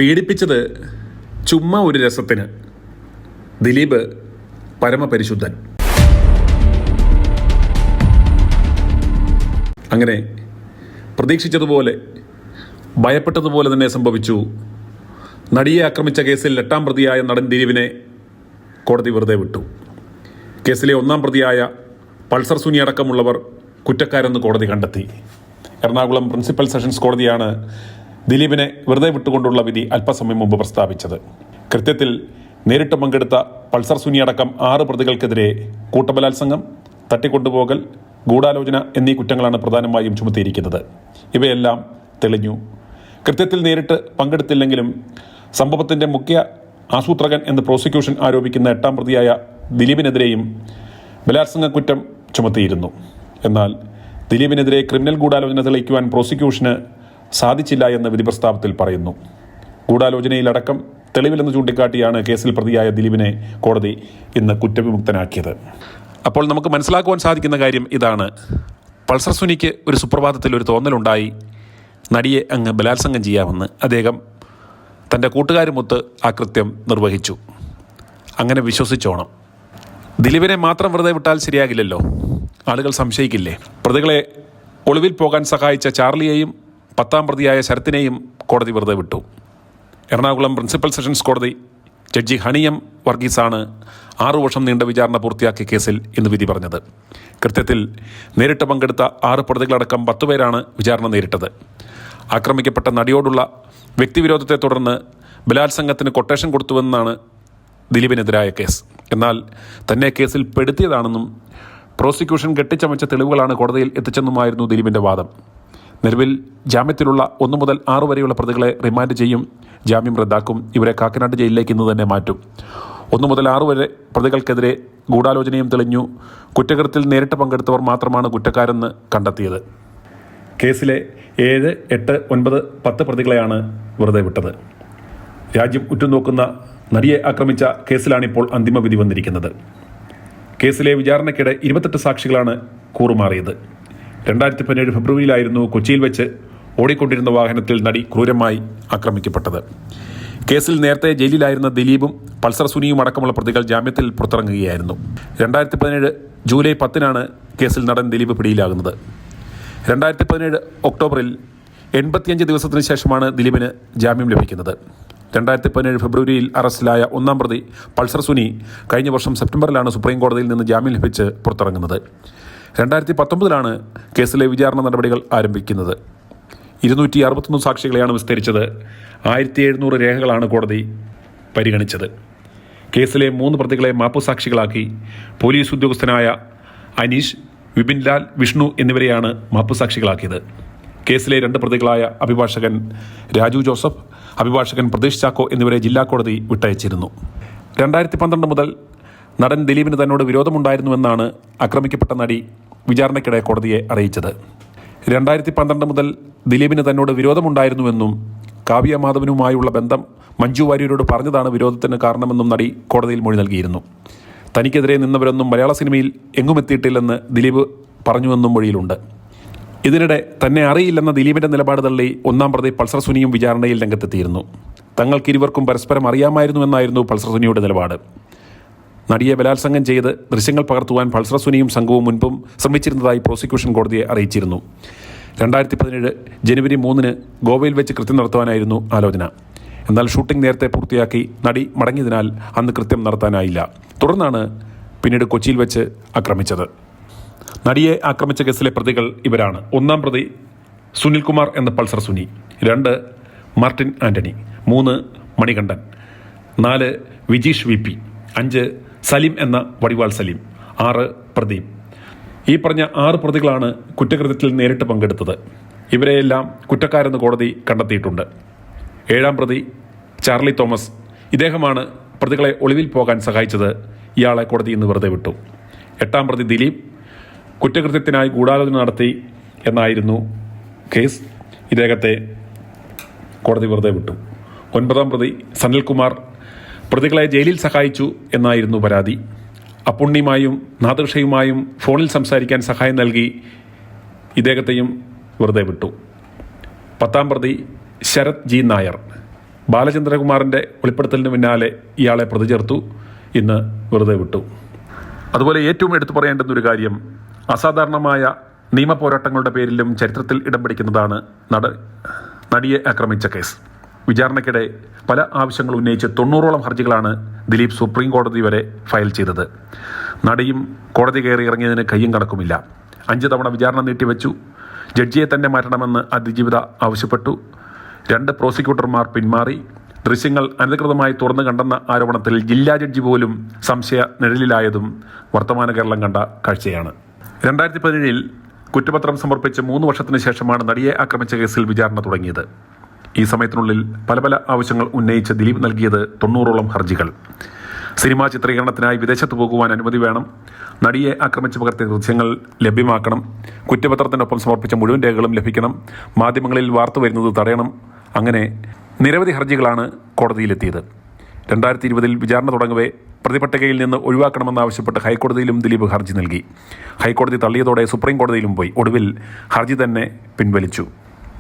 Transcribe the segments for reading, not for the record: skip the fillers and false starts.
പീഡിപ്പിച്ചത് ചുമ്മാ ഒരു രസത്തിന്. ദിലീപ് പരമപരിശുദ്ധൻ. അങ്ങനെ പ്രതീക്ഷിച്ചതുപോലെ ഭയപ്പെട്ടതുപോലെ തന്നെ സംഭവിച്ചു. നടിയെ ആക്രമിച്ച കേസിൽ 8ാം പ്രതിയായ നടൻ ദിലീപിനെ കോടതി വെറുതെ വിട്ടു. കേസിലെ 1ാം പ്രതിയായ പൾസർ സുനി അടക്കമുള്ളവർ കുറ്റക്കാരെന്ന് കോടതി കണ്ടെത്തി. എറണാകുളം പ്രിൻസിപ്പൽ സെഷൻസ് കോടതിയാണ് ദിലീപിനെ വെറുതെ വിട്ടുകൊണ്ടുള്ള വിധി അല്പസമയം മുമ്പ് പ്രസ്താവിച്ചത്. കൃത്യത്തിൽ നേരിട്ട് പങ്കെടുത്ത പൾസർ സുനി അടക്കം 6 പ്രതികൾക്കെതിരെ കൂട്ടബലാത്സംഗം, തട്ടിക്കൊണ്ടുപോകൽ, ഗൂഢാലോചന എന്നീ കുറ്റങ്ങളാണ് പ്രധാനമായും ചുമത്തിയിരിക്കുന്നത്. ഇവയെല്ലാം തെളിഞ്ഞു. കൃത്യത്തിൽ നേരിട്ട് പങ്കെടുത്തില്ലെങ്കിലും സംഭവത്തിന്റെ മുഖ്യ ആസൂത്രകൻ എന്ന് പ്രോസിക്യൂഷൻ ആരോപിക്കുന്ന 8ാം പ്രതിയായ ദിലീപിനെതിരെയും ബലാത്സംഗ കുറ്റം ചുമത്തിയിരുന്നു. എന്നാൽ ദിലീപിനെതിരെ ക്രിമിനൽ ഗൂഢാലോചന തെളിയിക്കുവാൻ പ്രോസിക്യൂഷന് സാധിച്ചില്ല എന്ന് വിധി പ്രസ്താവത്തിൽ പറയുന്നു. ഗൂഢാലോചനയിലടക്കം തെളിവില്ലെന്ന് ചൂണ്ടിക്കാട്ടിയാണ് കേസിൽ പ്രതിയായ ദിലീപിനെ കോടതി ഇന്ന് കുറ്റവിമുക്തനാക്കിയത്. അപ്പോൾ നമുക്ക് മനസ്സിലാക്കുവാൻ സാധിക്കുന്ന കാര്യം ഇതാണ്: പൾസർ സുനിക്ക് ഒരു സുപ്രഭാതത്തിൽ ഒരു തോന്നലുണ്ടായി, നടിയെ അങ്ങ് ബലാത്സംഗം ചെയ്യാമെന്ന്. അദ്ദേഹം തൻ്റെ കൂട്ടുകാരുമൊത്ത് ആ കൃത്യം നിർവഹിച്ചു. അങ്ങനെ വിശ്വസിച്ചോണം. ദിലീപിനെ മാത്രം വെറുതെ വിട്ടാൽ ശരിയാകില്ലല്ലോ, ആളുകൾ സംശയിക്കില്ലേ? പ്രതികളെ ഒളിവിൽ പോകാൻ സഹായിച്ച ചാർലിയെയും 10ാം പ്രതിയായ ശരത്തിനെയും കോടതി വെറുതെ വിട്ടു. എറണാകുളം പ്രിൻസിപ്പൽ സെഷൻസ് കോടതി ജഡ്ജി ഹണിയം വർഗീസാണ് 6 വർഷം നീണ്ട വിചാരണ പൂർത്തിയാക്കിയ കേസിൽ ഇന്ന് വിധി പറഞ്ഞത്. കൃത്യത്തിൽ നേരിട്ട് പങ്കെടുത്ത 6 പ്രതികളടക്കം 10 പേരാണ് വിചാരണ നേരിട്ടത്. ആക്രമിക്കപ്പെട്ട നടിയോടുള്ള വ്യക്തിവിരോധത്തെ തുടർന്ന് ബലാത്സംഗത്തിന് കൊട്ടേഷൻ കൊടുത്തുവെന്നാണ് ദിലീപിനെതിരായ കേസ്. എന്നാൽ തന്നെ കേസിൽ പെടുത്തിയതാണെന്നും പ്രോസിക്യൂഷൻ കെട്ടിച്ചമച്ച തെളിവുകളാണ് കോടതിയിൽ എത്തിച്ചെന്നുമായിരുന്നു ദിലീപിൻ്റെ വാദം. നിലവിൽ ജാമ്യത്തിലുള്ള 1 മുതൽ 6 വരെയുള്ള പ്രതികളെ റിമാൻഡ് ചെയ്യും, ജാമ്യം റദ്ദാക്കും. ഇവരെ കാക്കനാട് ജയിലിലേക്ക് ഇന്ന് തന്നെ മാറ്റും. 1 മുതൽ 6 വരെ പ്രതികൾക്കെതിരെ ഗൂഢാലോചനയും തെളിഞ്ഞു. കുറ്റകൃത്യത്തിൽ നേരിട്ട് പങ്കെടുത്തവർ മാത്രമാണ് കുറ്റക്കാരെന്ന് കണ്ടെത്തിയത്. കേസിലെ 7, 8, 9, 10 പ്രതികളെയാണ് വെറുതെ വിട്ടത്. രാജ്യം ഉറ്റുനോക്കുന്ന നടിയെ ആക്രമിച്ച കേസിലാണിപ്പോൾ അന്തിമ വിധി വന്നിരിക്കുന്നത്. കേസിലെ വിചാരണയ്ക്കിടെ 28 സാക്ഷികളാണ് കൂറുമാറിയത്. 2017 ഫെബ്രുവരിയിലായിരുന്നു കൊച്ചിയിൽ വെച്ച് ഓടിക്കൊണ്ടിരുന്ന വാഹനത്തിൽ നടി ക്രൂരമായി ആക്രമിക്കപ്പെട്ടത്. കേസിൽ നേരത്തെ ജയിലിലായിരുന്ന ദിലീപും പൾസർ സുനിയും അടക്കമുള്ള പ്രതികൾ ജാമ്യത്തിൽ പുറത്തിറങ്ങുകയായിരുന്നു. 2017 ജൂലൈ 10-നാണ് കേസിൽ നടൻ ദിലീപ് പിടിയിലാകുന്നത്. 2017 ഒക്ടോബറിൽ 85 ദിവസത്തിന് ശേഷമാണ് ദിലീപിന് ജാമ്യം ലഭിക്കുന്നത്. 2017 ഫെബ്രുവരിയിൽ അറസ്റ്റിലായ 1ാം പ്രതി പൾസർ സുനി കഴിഞ്ഞ വർഷം സെപ്റ്റംബറിലാണ് സുപ്രീം കോടതിയിൽ നിന്ന് ജാമ്യം ലഭിച്ച് പുറത്തിറങ്ങുന്നത്. 2019-ലാണ് കേസിലെ വിചാരണ നടപടികൾ ആരംഭിക്കുന്നത്. 261 സാക്ഷികളെയാണ് വിസ്തരിച്ചത്. 1700 രേഖകളാണ് കോടതി പരിഗണിച്ചത്. കേസിലെ 3 പ്രതികളെ മാപ്പുസാക്ഷികളാക്കി. പോലീസ് ഉദ്യോഗസ്ഥനായ അനീഷ്, വിപിൻലാൽ, വിഷ്ണു എന്നിവരെയാണ് മാപ്പുസാക്ഷികളാക്കിയത്. കേസിലെ 2 പ്രതികളായ അഭിഭാഷകൻ രാജു ജോസഫ്, അഭിഭാഷകൻ പ്രതീഷ് ചാക്കോ എന്നിവരെ ജില്ലാ കോടതി വിട്ടയച്ചിരുന്നു. 2012 മുതൽ നടൻ ദിലീപിന് തന്നോട് വിരോധമുണ്ടായിരുന്നുവെന്നാണ് ആക്രമിക്കപ്പെട്ട നടി വിചാരണയ്ക്കിടെ കോടതിയെ അറിയിച്ചത്. 2012 മുതൽ ദിലീപിന് തന്നോട് വിരോധമുണ്ടായിരുന്നുവെന്നും കാവ്യ മാധവനുമായുള്ള ബന്ധം മഞ്ജു വാര്യരോട് പറഞ്ഞതാണ് വിരോധത്തിന് കാരണമെന്നും നടി കോടതിയിൽ മൊഴി നൽകിയിരുന്നു. തനിക്കെതിരെ നിന്നവരൊന്നും മലയാള സിനിമയിൽ എങ്ങുമെത്തിയിട്ടില്ലെന്ന് ദിലീപ് പറഞ്ഞുവെന്നും മൊഴിയിലുണ്ട്. ഇതിനിടെ തന്നെ അറിയില്ലെന്ന ദിലീപിന്റെ നിലപാട് തള്ളി 1ാം പ്രതി പൾസർ സുനിയും വിചാരണയിൽ രംഗത്തെത്തിയിരുന്നു. തങ്ങൾക്കിരുവർക്കും പരസ്പരം അറിയാമായിരുന്നുവെന്നായിരുന്നു പൾസർ സുനിയുടെ നിലപാട്. നടിയെ ബലാത്സംഗം ചെയ്ത് ദൃശ്യങ്ങൾ പകർത്തുവാൻ പൾസർ സുനിയും സംഘവും മുൻപും ശ്രമിച്ചിരുന്നതായി പ്രോസിക്യൂഷൻ കോടതിയെ അറിയിച്ചിരുന്നു. 2017 ജനുവരി 3-ന് ഗോവയിൽ വെച്ച് കൃത്യം നടത്തുവാനായിരുന്നു ആലോചന. എന്നാൽ ഷൂട്ടിംഗ് നേരത്തെ പൂർത്തിയാക്കി നടി മടങ്ങിയതിനാൽ അന്ന് കൃത്യം നടത്താനായില്ല. തുടർന്നാണ് പിന്നീട് കൊച്ചിയിൽ വെച്ച് ആക്രമിച്ചത്. നടിയെ ആക്രമിച്ച കേസിലെ പ്രതികൾ ഇവരാണ്: 1ാം പ്രതി സുനിൽകുമാർ എന്ന Pulsar Suni, 2 Martin Antony, 3 Manikandan, 4 Vijeesh V P, 5 Saleem എന്ന വടിവാൾ സലീം, 6 പ്രദീപ്. ഈ പറഞ്ഞ 6 പ്രതികളാണ് കുറ്റകൃത്യത്തിൽ നേരിട്ട് പങ്കെടുത്തത്. ഇവരെയെല്ലാം കുറ്റക്കാരെന്ന് കോടതി കണ്ടെത്തിയിട്ടുണ്ട്. 7ാം പ്രതി ചാർലി തോമസ്, ഇദ്ദേഹമാണ് പ്രതികളെ ഒളിവിൽ പോകാൻ സഹായിച്ചത്. ഇയാളെ കോടതി ഇന്ന് വെറുതെ വിട്ടു. 8ാം പ്രതി ദിലീപ് കുറ്റകൃത്യത്തിനായി ഗൂഢാലോചന നടത്തി എന്നായിരുന്നു കേസ്. ഇദ്ദേഹത്തെ കോടതി വെറുതെ വിട്ടു. 9ാം പ്രതി സനിൽകുമാർ പ്രതികളെ ജയിലിൽ സഹായിച്ചു എന്നായിരുന്നു പരാതി. അപ്പുണ്ണിയുമായും നാദൃഷയുമായും ഫോണിൽ സംസാരിക്കാൻ സഹായം നൽകി ഇദ്ദേഹത്തെയും വെറുതെ വിട്ടു. 10ാം പ്രതി ശരത് ജി നായർ ബാലചന്ദ്രകുമാറിൻ്റെ വെളിപ്പെടുത്തലിന് പിന്നാലെ ഇയാളെ പ്രതി ചേർത്തു. ഇന്ന് വെറുതെ വിട്ടു. അതുപോലെ ഏറ്റവും എടുത്തു പറയേണ്ടുന്ന ഒരു കാര്യം, അസാധാരണമായ നിയമ പോരാട്ടങ്ങളുടെ പേരിലും ചരിത്രത്തിൽ ഇടം പിടിക്കുന്നതാണ് നടിയെ ആക്രമിച്ച കേസ്. വിചാരണയ്ക്കിടെ പല ആവശ്യങ്ങൾ ഉന്നയിച്ച് 90ഓളം ഹർജികളാണ് ദിലീപ് സുപ്രീം കോടതി വരെ ഫയൽ ചെയ്തത്. നടിയും കോടതി കയറി ഇറങ്ങിയതിന് കയ്യും കണക്കുമില്ല. 5 തവണ വിചാരണ നീട്ടിവെച്ചു. ജഡ്ജിയെ തന്നെ മാറ്റണമെന്ന് അതിജീവിത ആവശ്യപ്പെട്ടു. 2 പ്രോസിക്യൂട്ടർമാർ പിന്മാറി. ദൃശ്യങ്ങൾ അനധികൃതമായി തുറന്നു കണ്ടെന്ന ആരോപണത്തിൽ ജില്ലാ ജഡ്ജി പോലും സംശയ നിഴലിലായതും വർത്തമാന കേരളം കണ്ട കാഴ്ചയാണ്. 2017 കുറ്റപത്രം സമർപ്പിച്ച് 3 വർഷത്തിന് ശേഷമാണ് നടിയെ ആക്രമിച്ച കേസിൽ വിചാരണ തുടങ്ങിയത്. ഈ സമയത്തിനുള്ളിൽ പല ആവശ്യങ്ങൾ ഉന്നയിച്ച് ദിലീപ് നൽകിയത് 90ഓളം ഹർജികൾ. സിനിമാ ചിത്രീകരണത്തിനായി വിദേശത്ത് പോകുവാൻ അനുമതി വേണം, നടിയെ ആക്രമിച്ച് പകർത്തിയ ദൃശ്യങ്ങൾ ലഭ്യമാക്കണം, കുറ്റപത്രത്തിനൊപ്പം സമർപ്പിച്ച മുഴുവൻ രേഖകളും ലഭിക്കണം, മാധ്യമങ്ങളിൽ വാർത്ത വരുന്നത് തടയണം. അങ്ങനെ നിരവധി ഹർജികളാണ് കോടതിയിലെത്തിയത്. 2020 വിചാരണ തുടങ്ങവേ പ്രതിപട്ടികയിൽ നിന്ന് ഒഴിവാക്കണമെന്നാവശ്യപ്പെട്ട് ഹൈക്കോടതിയിലും ദിലീപ് ഹർജി നൽകി. ഹൈക്കോടതി തള്ളിയതോടെ സുപ്രീം കോടതിയിലും പോയി. ഒടുവിൽ ഹർജി തന്നെ പിൻവലിച്ചു.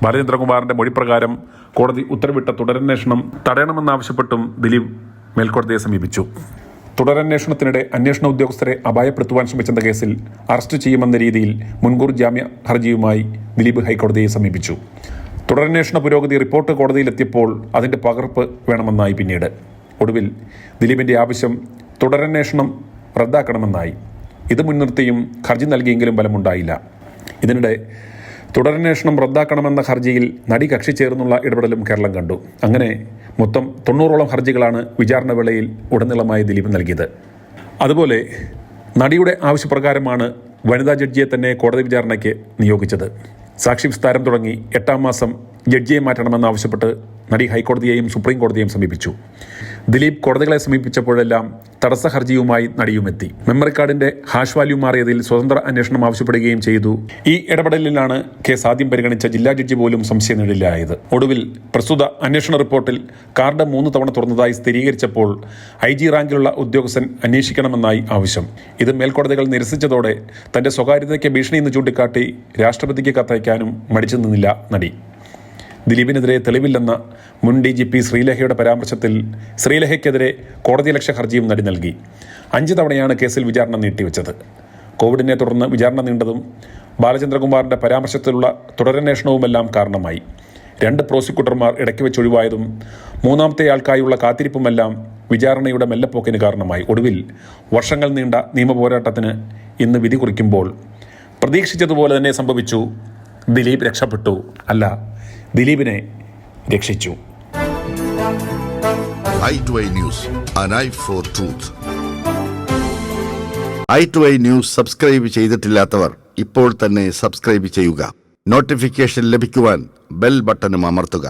ബാലചന്ദ്രകുമാറിന്റെ മൊഴിപ്രകാരം കോടതി ഉത്തരവിട്ട തുടരന്വേഷണം തടയണമെന്നാവശ്യപ്പെട്ടും ദിലീപ് മേൽക്കോടതിയെ സമീപിച്ചു. തുടരന്വേഷണത്തിനിടെ അന്വേഷണ ഉദ്യോഗസ്ഥരെ അപായപ്പെടുത്തുവാൻ ശ്രമിച്ചെന്ന കേസിൽ അറസ്റ്റ് ചെയ്യുമെന്ന രീതിയിൽ മുൻകൂർ ജാമ്യ ഹർജിയുമായി ദിലീപ് ഹൈക്കോടതിയെ സമീപിച്ചു. തുടരന്വേഷണ പുരോഗതി റിപ്പോർട്ട് കോടതിയിലെത്തിയപ്പോൾ അതിൻ്റെ പകർപ്പ് വേണമെന്നായി. പിന്നീട് ഒടുവിൽ ദിലീപിൻ്റെ ആവശ്യം തുടരന്വേഷണം റദ്ദാക്കണമെന്നായി. ഇത് മുൻനിർത്തിയും ഹർജി നൽകിയെങ്കിലും ഫലമുണ്ടായില്ല. ഇതിനിടെ തുടരന്വേഷണം റദ്ദാക്കണമെന്ന ഹർജിയിൽ നടി കക്ഷി ചേർന്നുള്ള ഇടപെടലും കേരളം കണ്ടു. അങ്ങനെ മൊത്തം 90ഓളം ഹർജികളാണ് വിചാരണ വേളയിൽ ഉടനീളമായി ദിലീപ് നൽകിയത്. അതുപോലെ നടിയുടെ ആവശ്യപ്രകാരമാണ് വനിതാ ജഡ്ജിയെ തന്നെ കോടതി വിചാരണയ്ക്ക് നിയോഗിച്ചത്. സാക്ഷി വിസ്താരം തുടങ്ങി 8ാം മാസം ജഡ്ജിയെ മാറ്റണമെന്നാവശ്യപ്പെട്ട് നടി ഹൈക്കോടതിയെയും സുപ്രീം കോടതിയെയും സമീപിച്ചു. ദിലീപ് കോടതികളെ സമീപിച്ചപ്പോഴെല്ലാം തടസ്സ ഹർജിയുമായി നടിയുമെത്തി. മെമ്മറി കാർഡിന്റെ ഹാഷ് വാല്യൂ മാറിയതിൽ സ്വതന്ത്ര അന്വേഷണം ആവശ്യപ്പെടുകയും ചെയ്തു. ഈ ഇടപെടലിലാണ് കേസ് ആദ്യം പരിഗണിച്ച ജില്ലാ ജഡ്ജി പോലും സംശയനിഴലിലായത്. ഒടുവിൽ പ്രസ്തുത അന്വേഷണ റിപ്പോർട്ടിൽ കാർഡ് 3 തവണ തുറന്നതായി സ്ഥിരീകരിച്ചപ്പോൾ IG റാങ്കിലുള്ള ഉദ്യോഗസ്ഥൻ അന്വേഷിക്കണമെന്നായി ആവശ്യം. ഇത് മേൽക്കോടതികൾ നിരസിച്ചതോടെ തന്റെ സ്വകാര്യതയ്ക്ക് ഭീഷണിയെന്ന് ചൂണ്ടിക്കാട്ടി രാഷ്ട്രപതിക്ക് കത്തയക്കാനും മടിച്ചു നിന്നില്ല നടി. ദിലീപിനെതിരെ തെളിവില്ലെന്ന മുൻ DGP ശ്രീലേഖയുടെ പരാമർശത്തിൽ ശ്രീലേഖയ്ക്കെതിരെ കോടതിയലക്ഷ്യ ഹർജിയും നടി നൽകി. 5 തവണയാണ് കേസിൽ വിചാരണ നീട്ടിവെച്ചത്. കോവിഡിനെ തുടർന്ന് വിചാരണ നീണ്ടതും ബാലചന്ദ്രകുമാറിന്റെ പരാമർശത്തിലുള്ള തുടരന്വേഷണവുമെല്ലാം കാരണമായി. 2 പ്രോസിക്യൂട്ടർമാർ ഇടയ്ക്ക് വെച്ച് ഒഴിവായതും 3ാമത്തെ ആൾക്കായുള്ള കാത്തിരിപ്പുമെല്ലാം വിചാരണയുടെ മെല്ലെപ്പോക്കിന് കാരണമായി. ഒടുവിൽ വർഷങ്ങൾ നീണ്ട നിയമ പോരാട്ടത്തിന് ഇന്ന് വിധി കുറിക്കുമ്പോൾ പ്രതീക്ഷിച്ചതുപോലെ തന്നെ സംഭവിച്ചു. ദിലീപ് രക്ഷപ്പെട്ടു. അല്ല, ദിലീപിനെ രക്ഷിച്ചു. i2i News, an eye for truth. i2i News subscribe ചെയ്തിട്ടില്ലാത്തവർ ഇപ്പോൾ തന്നെ സബ്സ്ക്രൈബ് ചെയ്യുക. നോട്ടിഫിക്കേഷൻ ലഭിക്കുവാൻ ബെൽ ബട്ടണും അമർത്തുക.